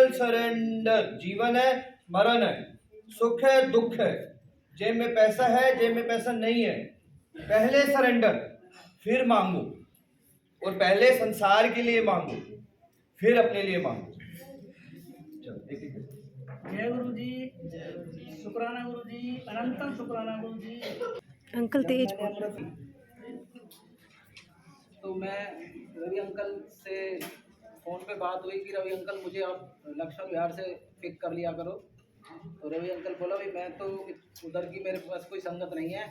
Total surrender. जीवन है, मरण है, सुख है, दुख है, जेब में पैसा है, जेब में पैसा नहीं है, पहले सरेंडर, फिर मांगो। और पहले संसार के लिए मांगो, फिर अपने लिए मांगो। चलो एक एक। जय गुरु जी, शुक्राना गुरु जी, अनंतम शुक्राना गुरु जी। अंकल तेज तो मैं रवि अंकल से फ़ोन पे बात हुई कि रवि अंकल मुझे आप लक्ष्मण विहार से पिक कर लिया करो। तो रवि अंकल बोला भाई मैं तो उधर की मेरे पास कोई संगत नहीं है,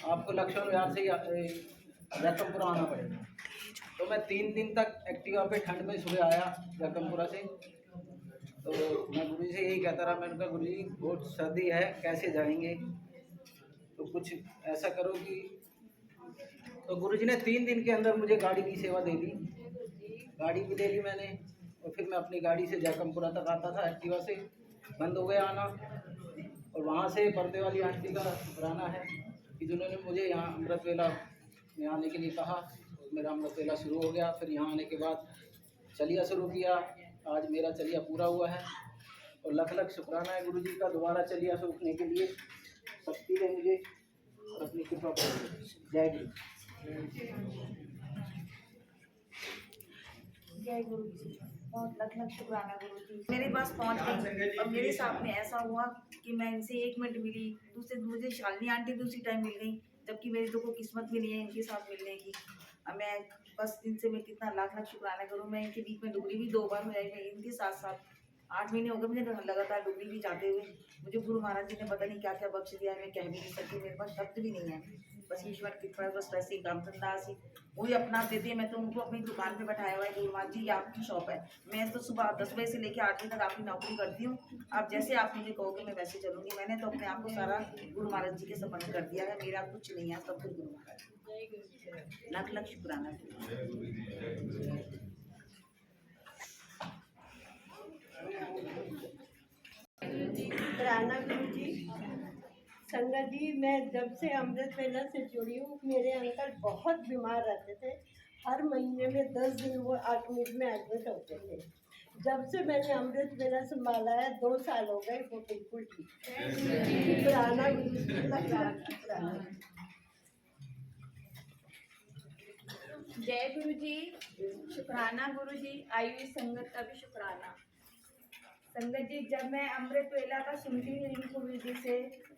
आपको लक्ष्मण विहार से ही जैकमपुरा आना पड़ेगा। तो मैं 3 दिन तक एक्टिवा पे ठंड में सुबह आया जैकमपुरा से। तो मैं गुरु जी से यही कहता रहा, मैंने कहा गुरु जी बहुत सर्दी है, कैसे जाएंगे, तो कुछ ऐसा करो कि। तो गुरु जी ने 3 दिन के अंदर मुझे गाड़ी की सेवा दे दी, गाड़ी भी ले ली मैंने। और फिर मैं अपनी गाड़ी से जैकमपुरा तक आता था, एक्टिवा से बंद हो गया आना। और वहाँ से पर्दे वाली आंटी का शुक्राना है कि जिन्होंने मुझे यहाँ अमृत वेला में आने के लिए कहा। मेरा अमृत वेला शुरू हो गया, फिर यहाँ आने के बाद चलिया शुरू किया। आज मेरा चलिया पूरा हुआ है और लख लख शुक्राना है गुरु जी का दोबारा चलिया शुरू के लिए। शक्ति दे मुझे और अपनी कृपा करें। जय गुरु। जय गुरु जी, बहुत लख लख शुक्राना गुरु जी। मेरे पास पहुंच गई और मेरे साथ में ऐसा हुआ कि मैं इनसे 1 मिनट मिली, दूसरे मुझे शालिनी आंटी भी उसी टाइम मिल गई, जबकि मेरी तो कोई किस्मत भी नहीं है इनके साथ मिलने की। अब मैं बस इनसे मैं कितना लाख लाख शुक्राना करूँ। मैं इनके बीच में डुगरी भी 2 बार हो जाएगी इनके साथ साथ। 8 महीने हो गए मुझे लगातार डुगरी भी जाते हुए। मुझे गुरु महाराज जी ने पता नहीं क्या क्या बख्श दिया है, मैं कह भी नहीं सकती, मेरे पास शब्द भी नहीं है। बस ईश्वर की कृपा, बस वैसे ही रामचंद्र जी वही अपना देते हैं। मैं तो उनको अपनी दुकान पे बैठाया हुआ है कि महाराज जी ये आपकी शॉप है। मैं तो सुबह 10 बजे से लेकर 8 बजे तक आपकी नौकरी करती हूँ, आप जैसे आप मुझे कहोगे मैं वैसे चलूँगी। मैंने तो अपने आप को सारा गुरु महाराज जी के समर्पित कर दिया है। मेरा कुछ नहीं है, सब कुछ गुरु महाराज। लाख लाख शुक्राना। शुक्राना गुरु जी। संगत जी, मैं जब से अमृत वेला से जुड़ी हूँ, मेरे अंकल बहुत बीमार रहते थे। हर महीने में 10 दिन वो आठवीं में एडमिट होते थे। जब से मैंने अमृत वेला संभाला है 2 साल हो गए, वो बिल्कुल ठीक। शुक्राना गुरु जी, लख लाख शुक्राना। जय गुरु जी, शुक्राना गुरु जी। आई हुई संगत का भी शुक्राना। संगत जी, जब मैं अमृत वेला का सुनती थी रिंकू दीदी से,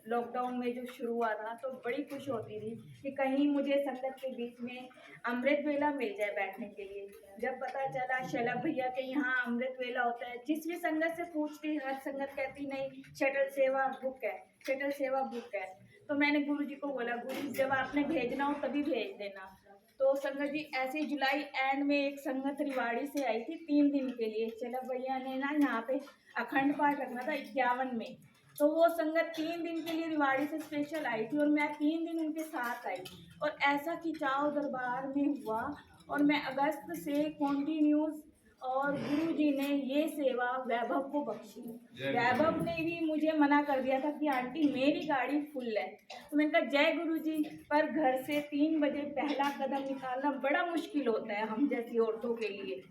लॉकडाउन में जो शुरू हुआ था, तो बड़ी खुश होती थी कि कहीं मुझे संगत के बीच में अमृत वेला मिल जाए बैठने के लिए। जब पता चला शैलभ भैया के यहाँ अमृत वेला होता है, जिस भी संगत से पूछती हर संगत कहती नहीं शटल सेवा बुक है, शटल सेवा बुक है। तो मैंने गुरु जी को बोला, गुरु जी जब आपने भेजना हो तभी भेज देना। तो संगत जी ऐसे जुलाई एंड में एक संगत रिवाड़ी से आई थी 3 दिन के लिए। चलो भैया ने ना यहाँ पे अखंड पाठ रखना था 51 में, तो वो संगत 3 दिन के लिए रिवाड़ी से स्पेशल आई थी और मैं 3 दिन उनके साथ आई। और ऐसा खिंचाव दरबार में हुआ और मैं अगस्त से कॉन्टिन्यूस, और गुरु जी ने ये सेवा वैभव को बख्शी। वैभव ने भी मुझे मना कर दिया था कि आंटी मेरी गाड़ी फुल है। तो मैंने कहा जय गुरु जी, पर घर से 3 बजे पहला कदम निकालना बड़ा मुश्किल होता है हम जैसी औरतों के लिए।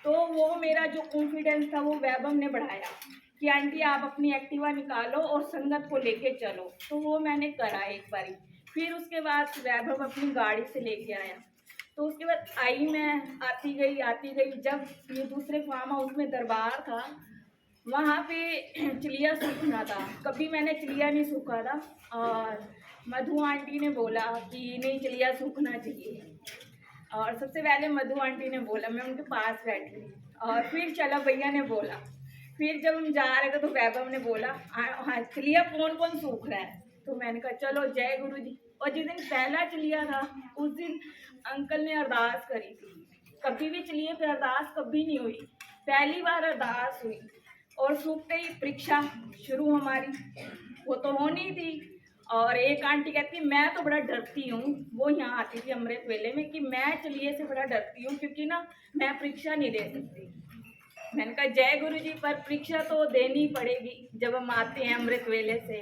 तो वो मेरा जो कॉन्फिडेंस था वो वैभव ने बढ़ाया कि आंटी आप अपनी एक्टिवा निकालो और संगत को लेके चलो। तो वो मैंने करा एक बारी। फिर उसके बाद वैभव अपनी गाड़ी से लेके आया। तो उसके बाद आई, मैं आती गई। जब ये दूसरे फार्म हाउस में दरबार था, वहाँ पे चिलिया सूखना था। कभी मैंने चिलिया नहीं सूखा था और मधु आंटी ने बोला कि नहीं चिलिया सूखना चाहिए। और सबसे पहले मधु आंटी ने बोला, मैं उनके पास बैठी। और फिर चला भैया ने बोला। फिर जब हम जा रहे थे तो वैभव ने बोला हाँ चिलिया कौन कौन सूख रहा है। तो मैंने कहा चलो जय गुरु जी। और जिस दिन पहला चिलिया था उस दिन अंकल ने अरदास करी थी। कभी भी चिलिए पे अरदास कभी नहीं हुई, पहली बार अरदास हुई। और सूखते ही परीक्षा शुरू हमारी, वो तो होनी थी। और एक आंटी कहती मैं तो बड़ा डरती हूँ, वो यहाँ आती थी अमृत वेले में, कि मैं चलिए से बड़ा डरती हूँ क्योंकि ना मैं परीक्षा नहीं दे सकती। मैंने कहा जय गुरु जी, पर परीक्षा तो देनी पड़ेगी जब हम आते हैं अमृत वेले से।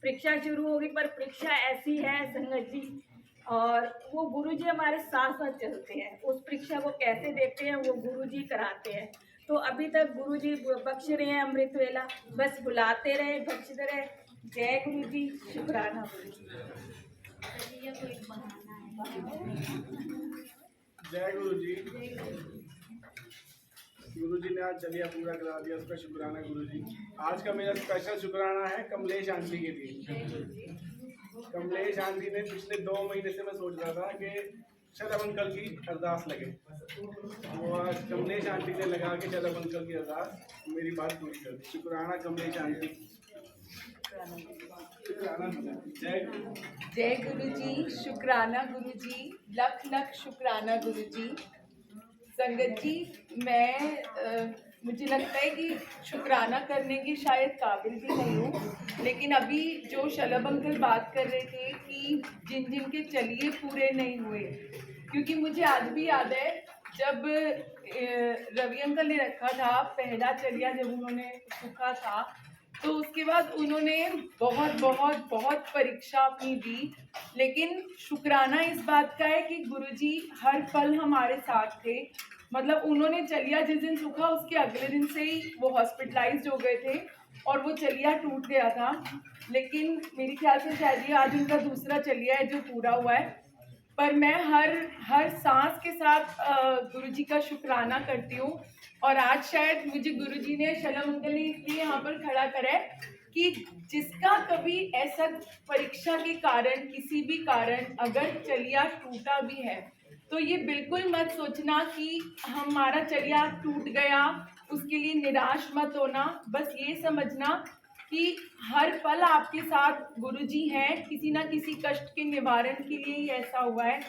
परीक्षा शुरू होगी, पर परीक्षा ऐसी है संगत जी, और वो गुरु जी हमारे साथ साथ चलते हैं। उस परीक्षा को कैसे देते हैं वो गुरु जी कराते हैं। तो अभी तक गुरुजी बख्श रहे हैं अमृत वेला, बस बुलाते रहे, बख्शते रहे। जय गुरुजी, शुक्राना गुरुजी। जय गुरु जी। गुरु जी ने आज जलिया पूरा करा दिया, उसका शुक्राना गुरु जी। आज का मेरा स्पेशल शुक्राना है कमलेश आंटी के लिए। कमलेश आंटी ने पिछले 2 महीने से मैं सोच रहा था कि शरद अंकल की अरदास लगे, वो आज कमलेश आंटी ने लगा के शरद अंकल की अरदास मेरी बात पूरी कर दी। शुक्राना कमलेश आंटी, शुक्राना। जय गुरु जी, शुक्राना गुरु जी, लख लख शुक्राना गुरु जी। संगत जी, मुझे लगता है कि शुक्राना करने की शायद काबिल भी नहीं हूँ, लेकिन अभी जो शलभ अंकल बात कर रहे थे कि जिन जिन के चलिए पूरे नहीं हुए, क्योंकि मुझे आज भी याद है जब रवि अंकल ने रखा था पहला चलिया, जब उन्होंने सूखा था, तो उसके बाद उन्होंने बहुत बहुत बहुत परीक्षा अपनी दी, लेकिन शुक्राना इस बात का है कि गुरुजी हर पल हमारे साथ थे। मतलब उन्होंने चलिया जिस दिन सूखा उसके अगले दिन से ही वो हॉस्पिटलाइज्ड हो गए थे और वो चलिया टूट गया था, लेकिन मेरे ख्याल से शायद ये आज उनका दूसरा चलिया है जो पूरा हुआ है। पर मैं हर सांस के साथ गुरुजी का शुक्राना करती हूँ। और आज शायद मुझे गुरुजी ने, शलभ अंकल ने इसलिए यहाँ पर खड़ा करा है कि जिसका कभी ऐसा परीक्षा के कारण, किसी भी कारण अगर चलिया टूटा भी है, तो ये बिल्कुल मत सोचना कि हमारा चलिया टूट गया, उसके लिए निराश मत होना। बस ये समझना कि हर पल आपके साथ गुरुजी हैं, किसी ना किसी कष्ट के निवारण के लिए ही ऐसा हुआ है।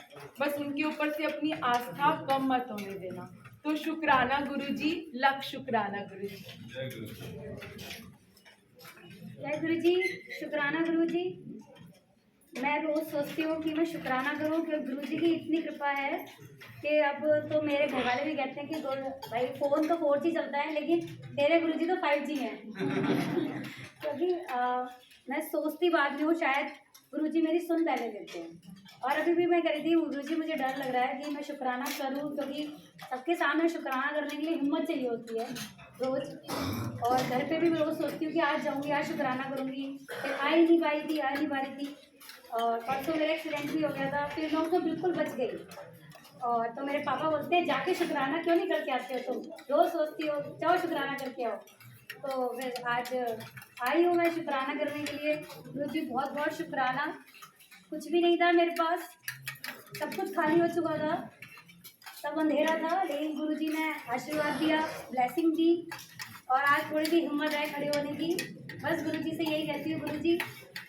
बस उनके ऊपर से अपनी आस्था कम मत होने देना। तो शुक्राना गुरुजी, लख शुक्राना गुरुजी। जय गुरुजी, शुक्राना गुरुजी। मैं रोज़ सोचती हूँ कि मैं शुक्राना करूँ कि गुरुजी की इतनी कृपा है कि अब तो मेरे घर वाले भी कहते हैं कि भाई फ़ोन तो 4G चलता है, लेकिन तेरे गुरुजी तो 5G हैं। क्योंकि मैं सोचती बाद में हूँ शायद गुरुजी मेरी सुन पहले लेते हैं। और अभी भी मैं कह रही थी गुरुजी मुझे डर लग रहा है कि मैं शुक्राना करूँ, क्योंकि सबके सामने शुक्राना करने के लिए हिम्मत चाहिए होती है रोज़। और घर पे भी मैं रोज़ सोचती हूँ कि आज जाऊँगी, आज शुक्राना करूँगी, फिर आ ही नहीं पाई थी। और परसों मेरा एक्सीडेंट भी हो गया था, फिर मैं उसको बिल्कुल बच गई। और तो मेरे पापा बोलते हैं जाके शुक्राना क्यों नहीं करके आते हो, तुम रोज़ सोचती हो, जाओ शुक्राना करके आओ। तो फिर आज आई हूँ मैं शुक्राना करने के लिए। गुरुजी बहुत बहुत शुक्राना। कुछ भी नहीं था मेरे पास, सब कुछ खाली हो चुका था, सब अंधेरा था, लेकिन गुरुजी ने आशीर्वाद दिया, ब्लेसिंग दी, और आज थोड़ी सी हिम्मत है खड़े होने की। बस गुरुजी से यही कहती हूँ, गुरुजी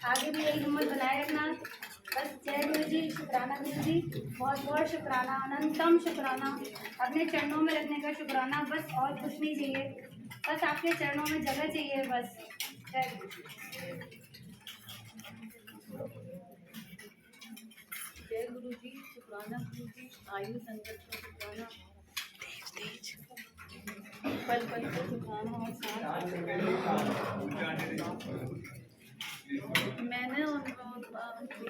आगे भी यही हिम्मत बनाए रखना। बस जय गुरुजी, शुक्राना गुरुजी, बहुत बहुत शुक्राना, अनंतम शुक्राना, अपने चरणों में रखने का शुक्राना। बस और कुछ नहीं चाहिए, बस आपके चरणों में जगह चाहिए बस। जय गुरुजी। जय गुरु जी, शुक्राना गुरु जी, आयु संगत का शुक्राना, पल पल को शुक्राना और साथ। मैंने और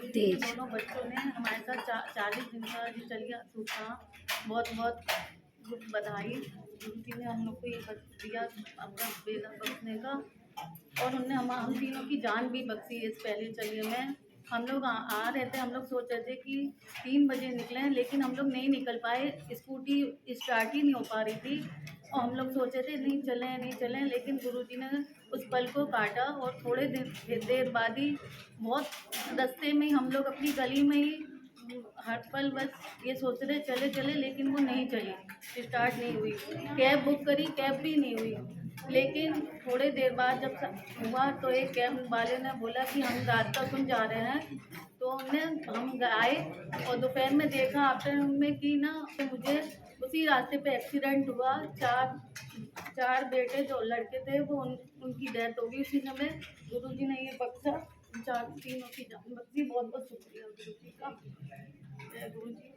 दोनों बच्चों ने हमारे साथ 40 दिन का जो चलिया सूखा, बहुत बहुत बधाई। गुरु जी ने हम लोग को ये दिया अपना बेदा बख्शने का, और उनने हम तीनों की जान भी बख्शी इस पहले चलिए में। हम लोग आ रहे थे, हम लोग सोच रहे थे कि 3 बजे निकलें, लेकिन हम लोग नहीं निकल पाए, स्कूटी स्टार्ट ही नहीं हो पा रही थी। और हम लोग सोचे थे नहीं चलें, लेकिन गुरुजी ने उस पल को काटा, और थोड़े देर बाद ही बहुत रास्ते में हम लोग अपनी गली में ही हर पल बस ये सोच रहे चले, लेकिन वो नहीं चली, स्टार्ट नहीं हुई। कैब बुक करी, कैब भी नहीं हुई। लेकिन थोड़े देर बाद जब हुआ तो एक कैब वाले ने बोला कि हम रास्ता सुन जा रहे हैं, तो हम आए और दोपहर में देखा आफ्टरनून में कि ना मुझे उसी रास्ते पे एक्सीडेंट हुआ। चार बेटे जो लड़के थे वो उनकी डेथ हो गई उसी समय। गुरुजी ने ये बख्शा, तीनों की जान बख्शी। बहुत बहुत शुक्रिया गुरुजी का। जय गुरुजी।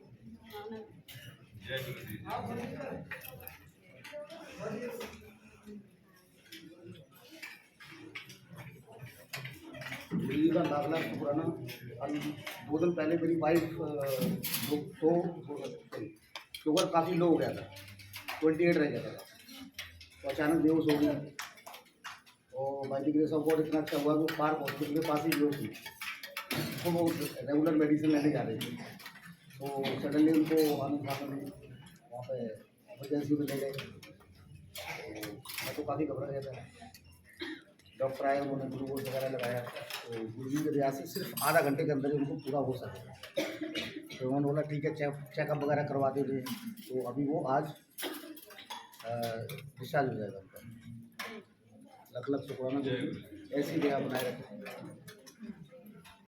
दिल्ली का दाखला शुक्राना। 2 दिन पहले मेरी वाइफ शुगर काफ़ी लो हो गया था, 28 रह गया था। तो अचानक बेहोश हो गई। और by the grace of God इतना अच्छा हुआ कि वो पार्क हॉस्पिटल के पास ही बेहोश थी, तो वो रेगुलर मेडिसिन लेने जा रही थी। तो सडनली उनको आनंद खान ने वहाँ पे इमरजेंसी में ले गए। तो मैं तो काफ़ी घबरा गया था। डॉक्टर आए, उन्होंने ग्लूकोज वगैरह लगाया। तो गुरुजी के दया से सिर्फ आधा घंटे के अंदर ही उनको पूरा हो सका। तो उन्होंने बोला ठीक है, चेकअप वगैरह करवा देते। तो अभी वो आज डिस्चार्ज हो जाएगा उनका। लख लख शुक्राना, ऐसी दया बनाए रखें।